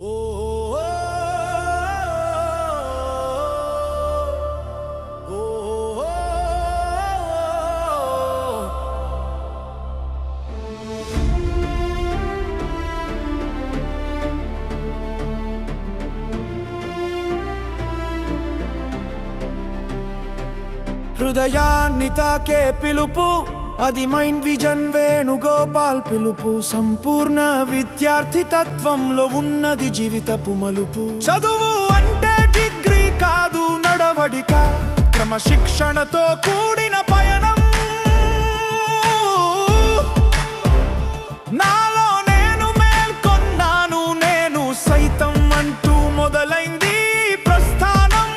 హృదయాన్ని తాకే పిలుపు, అది మైండ్ విజన్ వేణుగోపాల్ పిలుపు. సంపూర్ణ విద్యార్థి తత్వంలో ఉన్నది జీవితపు మలుపు. చదువు అంటే డిగ్రీ కాదు, నడవడిక, క్రమశిక్షణతో కూడిన పయనం. నాలో నేను మేల్కొన్నాను, నేను సైతం అంటూ మొదలైంది ప్రస్థానం.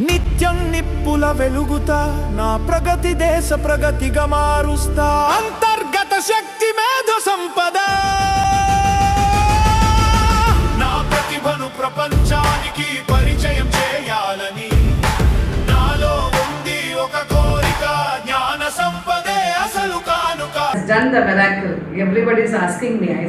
నిత్యం నిప్పుల వెలుగుతా, నా ప్రగతి దేశ ప్రగతిగా మారుస్తా. అంతర్గత శక్తి మేధ సంపద, నా ప్రతిభను ప్రపంచానికి పరిచయం చేయాలని నాలో ఉంది ఒక కోరిక. జ్ఞాన సంపదే అసలు కానుక. Done the miracle. Everybody is asking me. I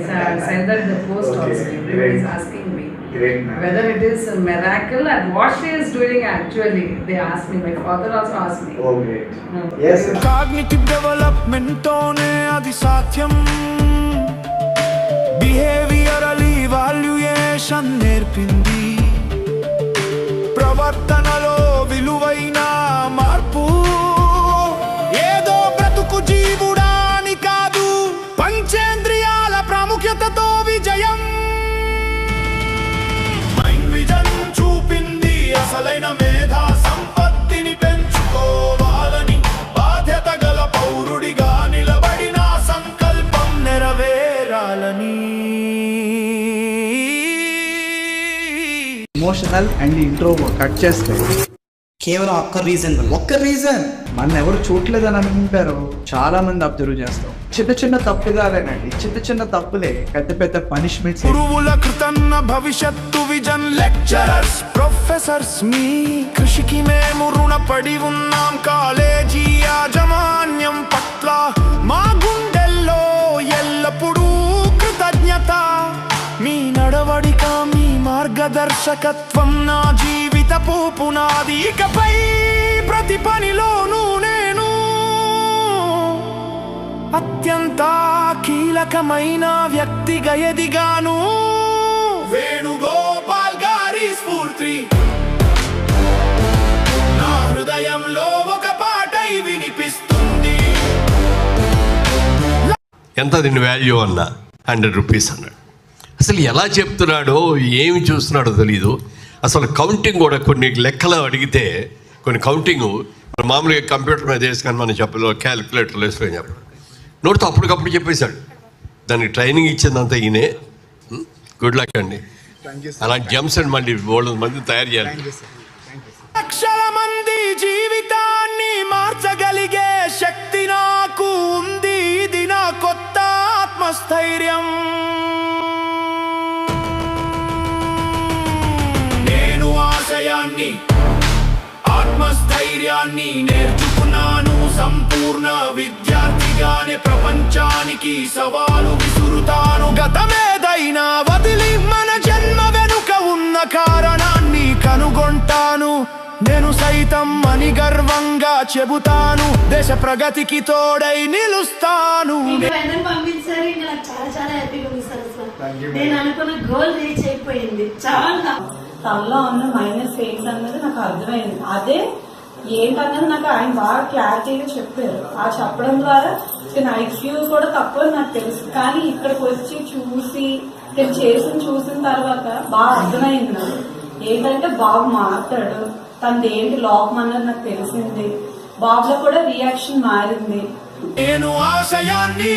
said that the post also. Everybody is asking me. Great. Whether it is a miracle and what she is doing actually. They asked me. My father also asked me. Oh, great. Yes. Cognitive development తోనే అది సాధ్యం. Behavioral evaluation నేర్పింది. ప్రవర్తనలో విలువైన మార్పు. ఏదో బ్రతుకు జీవుడాని కాదు, పంచేంద్రియాల ప్రాముఖ్యతతో విజయం. మైండ్ విజన్ చూపింది అసలైన మేధా సంపత్తిని పెంచుకోవాలని. బాధ్యత గల పౌరుడిగా నిలబడిన సంకల్పం నెరవేరాలని. ఎమోషనల్ అండ్ ఇంట్రోవర్ట్ కట్ చేస్తే కేవలం ఒక్క రీజన్ మన ఎవరు చూడలేదని అనుకుంటారు. చాలా మంది అబ్జర్వ్ చేస్తాం. చిన్న తప్పుగాలేనండి, చిన్న తప్పులే పెద్ద పెద్ద పనిష్మెంట్స్. గురువుల కృతన్న భవిష్యత్తు విజన్. లెక్చరర్స్, ప్రొఫెసర్స్, మీ కృషికి మేము రుణపడి ఉన్నాం. కాలేజీ యాజమాన్యం పట్ల మా గుండెల్లో ఎల్లప్పుడూ కృతజ్ఞత. మీ నడవడిక, మీ మార్గదర్శకత్వం నా జీవితపు పునాది. ఇకపై ప్రతి పనిలోనూ నేను అత్యంత కీలకమైన వ్యక్తిగా ఎదిగాను. వేణుగోపాల్ గారి స్ఫూర్తి నా హృదయంలో ఒక పాటై వినిపిస్తుంది. ఎంత దీని వాల్యూ అన్నా 100 రూపీస్ అన్నాడు. అసలు ఎలా చెప్తున్నాడో ఏమి చూస్తున్నాడో తెలీదు. అసలు కౌంటింగ్ కూడా కొన్ని లెక్కలు అడిగితే కొన్ని కౌంటింగ్ మామూలుగా కంప్యూటర్ మీద వేసుకొని మనం చెప్పలో క్యాలిక్యులేటర్లు వేసుకొని చెప్పాడు. నోటితో అప్పటికప్పుడు చెప్పేశాడు. దానికి ట్రైనింగ్ ఇచ్చిందంతా ఈయనే. గుడ్ లక్ అండి. అలాంటి జంప్స్ అండ్ మళ్ళీ 3 మంది తయారు చేయాలి. లక్షల మంది జీవితాన్ని మార్చగలిగే శక్తి నాకు ఉంది. ఇది నా కొత్త ఆత్మస్థైర్యం. నేను ఆశయాన్ని, ఆత్మస్థైర్యాన్ని నేర్చుకున్నాను. సంపూర్ణ విద్యార్థిగానే ప్రపంచానికి సవాలు విసురుతాను. గతమేదైనా వదిలి మన జన్మ వెనుక ఉన్న కారణాన్ని కనుగొంటాను. నేను సైతం అని గర్వంగా చెబుతాను. దేశ ప్రగతికి తోడై నిలుస్తాను. పంపించారు. ఇంకా నాకు చాలా చాలా హ్యాపీగా ఉంది సార్. నేను అనుకున్న గోల్ రీచ్ అయిపోయింది. చాలా తనలో ఉన్న మైనస్ ఏంటి అన్నది నాకు అర్థమైంది. అదే ఏంటన్నది నాకు ఆయన బాగా క్లారిటీగా చెప్పారు. ఆ చెప్పడం ద్వారా నా ఐక్యూ కూడా తక్కువ నాకు తెలుసు. కానీ ఇక్కడికి వచ్చి చూసి నేను చూసిన తర్వాత బాగా అర్థమైంది నాకు. ఏంటంటే బాబు మాట్లాడు, తనది ఏంటి లోపం అన్నది నాకు తెలిసింది. బాబులో కూడా రియాక్షన్ మారింది. నేను ఆశయాన్ని